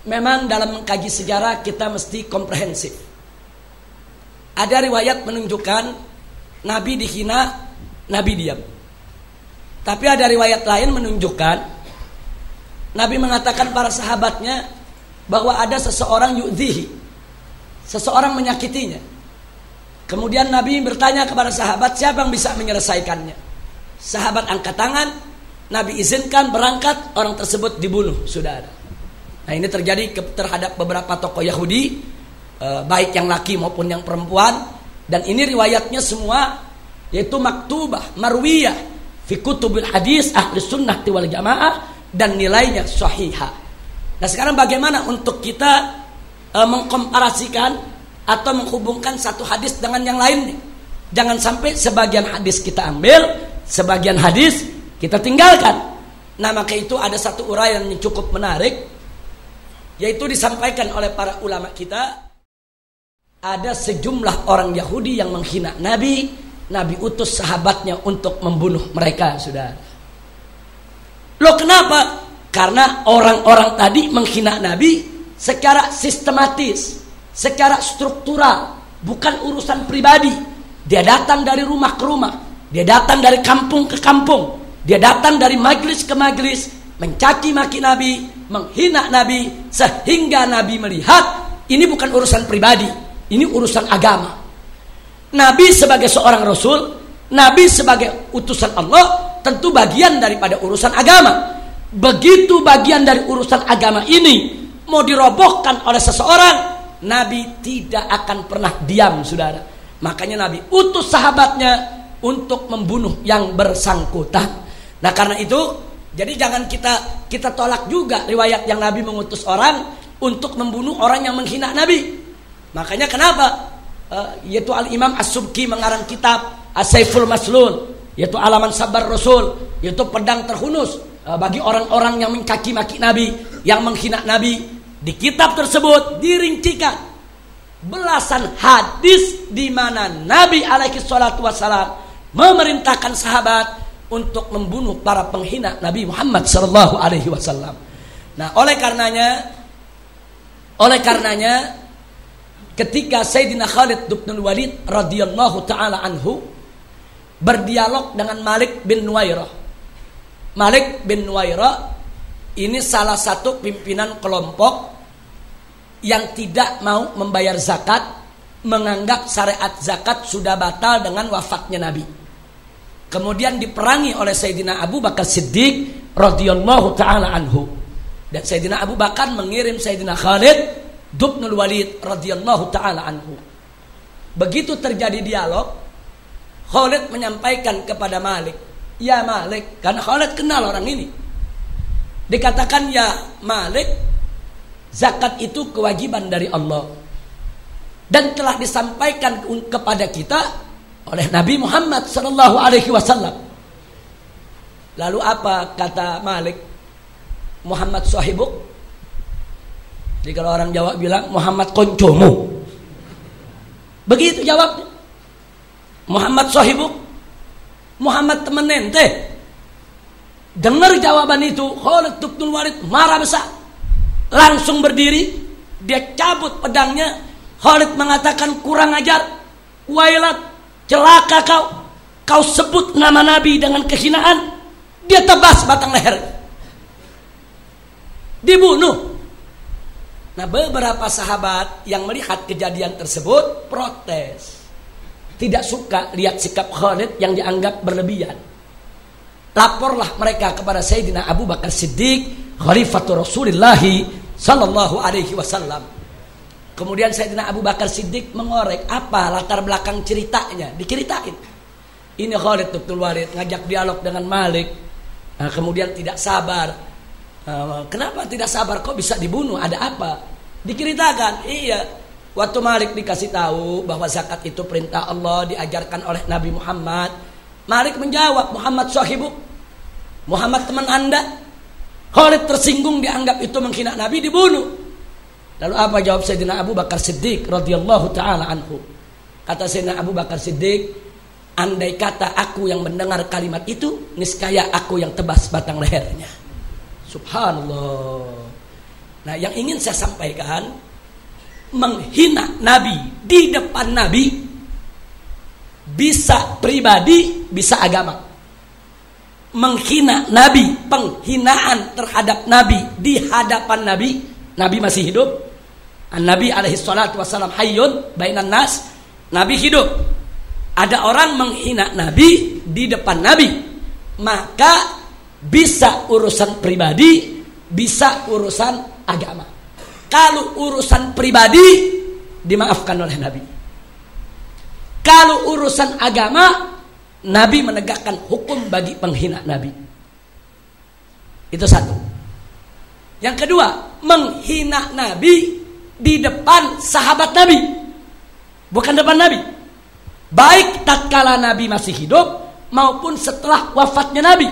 memang dalam mengkaji sejarah kita mesti komprehensif. Ada riwayat menunjukkan Nabi dihina, Nabi diam. Tapi ada riwayat lain menunjukkan Nabi mengatakan para sahabatnya bahwa ada seseorang yu'dhihi, seseorang menyakitinya. Kemudian Nabi bertanya kepada sahabat, siapa yang bisa menyelesaikannya? Sahabat angkat tangan, Nabi izinkan berangkat, orang tersebut dibunuh, saudara. Nah, ini terjadi terhadap beberapa tokoh Yahudi, baik yang laki maupun yang perempuan. Dan ini riwayatnya semua yaitu maktubah, marwiyah fi kutubil hadis ahli sunnah wal jamaah, dan nilainya sahihah. Nah, sekarang bagaimana untuk kita mengkomparasikan atau menghubungkan satu hadis dengan yang lainnya? Jangan sampai sebagian hadis kita ambil, sebagian hadis kita tinggalkan. Nah, maka itu ada satu uraian yang cukup menarik, yaitu disampaikan oleh para ulama kita. Ada sejumlah orang Yahudi yang menghina Nabi. Nabi utus sahabatnya untuk membunuh mereka, saudara. Loh, kenapa? Karena orang-orang tadi menghina Nabi secara sistematis, secara struktural, bukan urusan pribadi. Dia datang dari rumah ke rumah, dia datang dari kampung ke kampung, dia datang dari majlis ke majlis, mencaci maki Nabi, menghina Nabi, sehingga Nabi melihat ini bukan urusan pribadi, ini urusan agama. Nabi sebagai seorang Rasul, Nabi sebagai utusan Allah, tentu bagian daripada urusan agama. Begitu bagian dari urusan agama ini mau dirobohkan oleh seseorang, Nabi tidak akan pernah diam, saudara. Makanya Nabi utus sahabatnya untuk membunuh yang bersangkutan. Nah, karena itu, jadi jangan kita tolak juga riwayat yang Nabi mengutus orang untuk membunuh orang yang menghina Nabi. Makanya kenapa? Yaitu Al-Imam As-Subki mengarang kitab As-Saiful Maslul, yaitu alaman sabar Rasul, yaitu pedang terhunus bagi orang-orang yang mencaci maki Nabi, yang menghina Nabi. Di kitab tersebut dirincikan belasan hadis di mana Nabi alaihi salatu wasalam memerintahkan sahabat untuk membunuh para penghina Nabi Muhammad sallallahu alaihi wasallam. Nah, oleh karenanya ketika Sayyidina Khalid bin Walid radhiyallahu taala anhu berdialog dengan Malik bin Nuwairah. Malik bin Nuwairah ini salah satu pimpinan kelompok yang tidak mau membayar zakat, menganggap syariat zakat sudah batal dengan wafatnya Nabi. Kemudian diperangi oleh Sayyidina Abu Bakar Siddiq radhiyallahu taala anhu. Dan Sayyidina Abu Bakar mengirim Sayyidina Khalid bin Walid radhiyallahu taala anhu. Begitu terjadi dialog, Khalid menyampaikan kepada Malik, "Ya Malik," karena Khalid kenal orang ini. Dikatakan, "Ya Malik, zakat itu kewajiban dari Allah dan telah disampaikan kepada kita oleh Nabi Muhammad sallallahu alaihi wasallam." Lalu apa kata Malik? "Muhammad sahibuk." Jadi kalau orang Jawa bilang Muhammad koncomu, begitu jawabnya. Muhammad sahibuk, Muhammad temen ente. Dengar jawaban itu, Khalid bin Walid marah besar, langsung berdiri, dia cabut pedangnya. Khalid mengatakan, "Kurang ajar, wailat, celaka kau sebut nama Nabi dengan kehinaan." Dia tebas batang leher, dibunuh. Nah, beberapa sahabat yang melihat kejadian tersebut protes, tidak suka lihat sikap Khalid yang dianggap berlebihan. Laporlah mereka kepada Sayyidina Abu Bakar Siddiq, Khalifatul Rasulullah sallallahu alaihi wasallam. Kemudian Sayyidina Abu Bakar Siddiq mengorek apa latar belakang ceritanya, diceritain. Ini Khalid bin Walid ngajak dialog dengan Malik, kemudian tidak sabar. Kenapa tidak sabar, kok bisa dibunuh, ada apa? Diceritakan, iya, waktu Malik dikasih tahu bahwa zakat itu perintah Allah, diajarkan oleh Nabi Muhammad. Malik menjawab, "Muhammad sahibuk, Muhammad teman anda." Khalid tersinggung, dianggap itu menghina Nabi, dibunuh. Lalu apa jawab Sayyidina Abu Bakar Siddiq radhiyallahu taala anhu? Kata Sayyidina Abu Bakar Siddiq, "Andai kata aku yang mendengar kalimat itu, niscaya aku yang tebas batang lehernya." Subhanallah. Nah, yang ingin saya sampaikan, menghina Nabi di depan Nabi bisa pribadi, bisa agama. Menghina Nabi, penghinaan terhadap Nabi di hadapan Nabi, Nabi masih hidup. Nabi alaihi salatu wassalam hayyun bainan nas, Nabi hidup. Ada orang menghina Nabi di depan Nabi, maka bisa urusan pribadi, bisa urusan agama. Kalau urusan pribadi dimaafkan oleh Nabi. Kalau urusan agama, Nabi menegakkan hukum bagi penghina Nabi. Itu satu. Yang kedua, menghina Nabi di depan sahabat Nabi, bukan depan Nabi. Baik tatkala Nabi masih hidup maupun setelah wafatnya Nabi.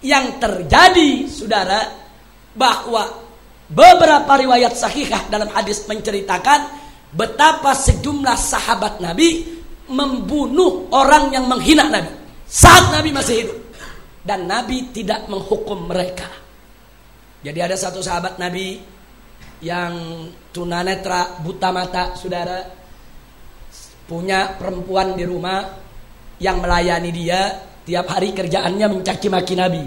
Yang terjadi, saudara, bahwa beberapa riwayat sahihah dalam hadis menceritakan betapa sejumlah sahabat Nabi membunuh orang yang menghina Nabi saat Nabi masih hidup, dan Nabi tidak menghukum mereka. Jadi ada satu sahabat Nabi yang tunanetra, buta mata, saudara, punya perempuan di rumah yang melayani dia. Tiap hari kerjaannya mencaci maki Nabi.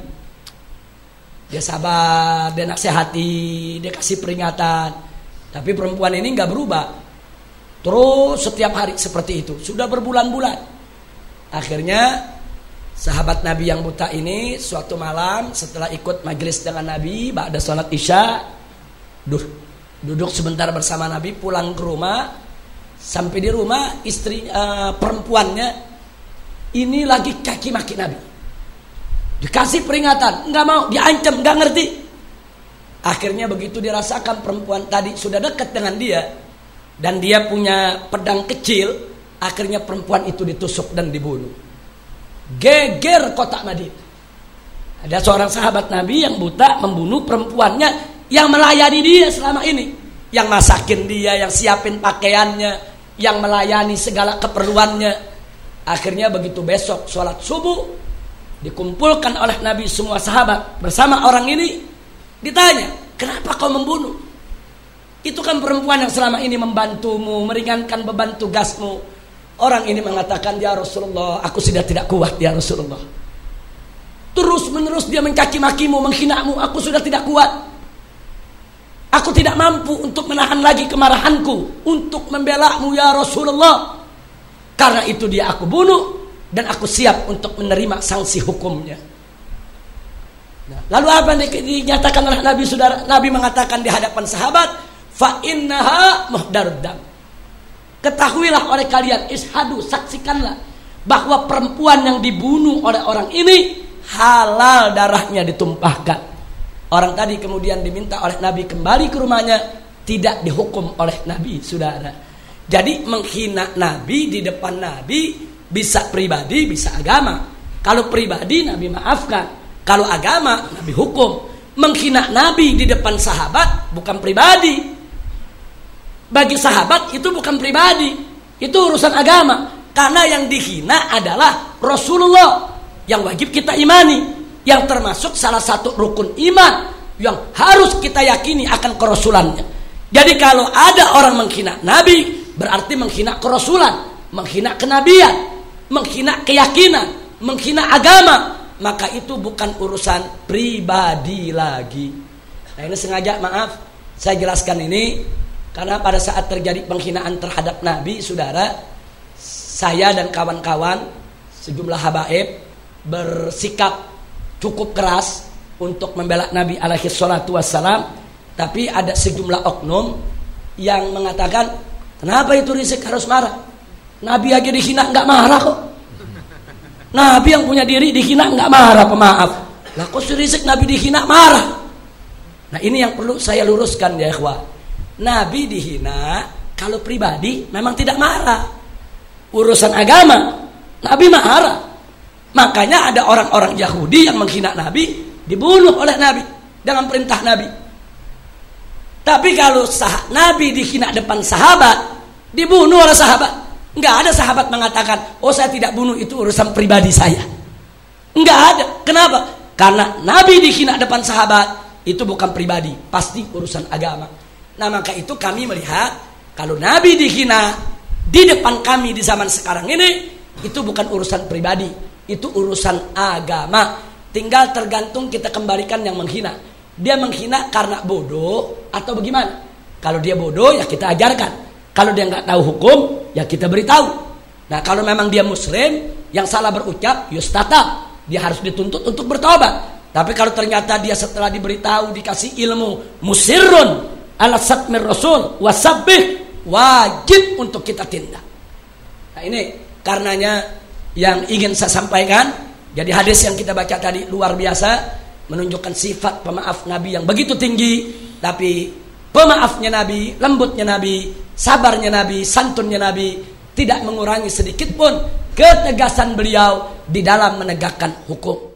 Dia sabar, dia nasihati, dia kasih peringatan. Tapi perempuan ini gak berubah. Terus setiap hari seperti itu. Sudah berbulan-bulan. Akhirnya sahabat Nabi yang buta ini suatu malam setelah ikut majelis dengan Nabi, ba'da sholat isya, duduk sebentar bersama Nabi, pulang ke rumah. Sampai di rumah istri perempuannya ini lagi caci maki Nabi. Dikasih peringatan, enggak mau, diancam, enggak ngerti. Akhirnya begitu dirasakan perempuan tadi sudah dekat dengan dia dan dia punya pedang kecil, akhirnya perempuan itu ditusuk dan dibunuh. Geger kota Madinah. Ada seorang sahabat Nabi yang buta membunuh perempuannya yang melayani dia selama ini, yang masakin dia, yang siapin pakaiannya, yang melayani segala keperluannya. Akhirnya begitu besok sholat subuh, dikumpulkan oleh Nabi semua sahabat bersama orang ini. Ditanya, kenapa kau membunuh? Itu kan perempuan yang selama ini membantumu, meringankan beban tugasmu. Orang ini mengatakan, ya Rasulullah, aku sudah tidak kuat ya Rasulullah. Terus menerus dia mencaci makimu, menghinamu, aku sudah tidak kuat. Aku tidak mampu untuk menahan lagi kemarahanku untuk membelamu ya Rasulullah. Karena itu dia aku bunuh, dan aku siap untuk menerima sanksi hukumnya. Nah, lalu apa yang dinyatakan oleh Nabi, saudara? Nabi mengatakan di hadapan sahabat, fa innaha muhdarud dam. Ketahuilah oleh kalian, ishadu, saksikanlah bahwa perempuan yang dibunuh oleh orang ini halal darahnya ditumpahkan. Orang tadi kemudian diminta oleh Nabi kembali ke rumahnya, tidak dihukum oleh Nabi, saudara. Jadi menghina Nabi di depan Nabi bisa pribadi, bisa agama. Kalau pribadi Nabi maafkan, kalau agama Nabi hukum. Menghina Nabi di depan sahabat bukan pribadi. Bagi sahabat itu bukan pribadi, itu urusan agama. Karena yang dihina adalah Rasulullah yang wajib kita imani, yang termasuk salah satu rukun iman yang harus kita yakini akan kerasulannya. Jadi kalau ada orang menghina Nabi, berarti menghina kerasulan, menghina kenabian, menghina keyakinan, menghina agama. Maka itu bukan urusan pribadi lagi. Nah, ini sengaja maaf saya jelaskan ini, karena pada saat terjadi penghinaan terhadap Nabi, saudara, saya dan kawan-kawan sejumlah habaib bersikap cukup keras untuk membela Nabi alaihi salatu wassalam. Tapi ada sejumlah oknum yang mengatakan, kenapa itu Rizik harus marah? Nabi aja dihina nggak marah kok. Nabi yang punya diri dihina nggak marah, pemaaf. Lah kok si Rizik Nabi dihina marah? Nah ini yang perlu saya luruskan ya ikhwah. Nabi dihina kalau pribadi memang tidak marah. Urusan agama Nabi marah. Makanya ada orang-orang Yahudi yang menghina Nabi, dibunuh oleh Nabi dengan perintah Nabi. Tapi kalau Nabi dihina depan sahabat, dibunuh oleh sahabat. Enggak ada sahabat mengatakan, oh saya tidak bunuh, itu urusan pribadi saya. Enggak ada. Kenapa? Karena Nabi dihina depan sahabat, itu bukan pribadi, pasti urusan agama. Nah maka itu kami melihat kalau Nabi dihina di depan kami di zaman sekarang ini, itu bukan urusan pribadi, itu urusan agama. Tinggal tergantung kita kembalikan yang menghina. Dia menghina karena bodoh atau bagaimana? Kalau dia bodoh ya kita ajarkan. Kalau dia nggak tahu hukum ya kita beritahu. Nah kalau memang dia muslim yang salah berucap, yustata, dia harus dituntut untuk bertobat. Tapi kalau ternyata dia setelah diberitahu dikasih ilmu musirrun ala satmir rasul wasabbih, wajib untuk kita tindak. Nah ini karenanya yang ingin saya sampaikan. Jadi hadis yang kita baca tadi luar biasa, menunjukkan sifat pemaaf Nabi yang begitu tinggi. Tapi pemaafnya Nabi, lembutnya Nabi, sabarnya Nabi, santunnya Nabi tidak mengurangi sedikit pun ketegasan beliau di dalam menegakkan hukum.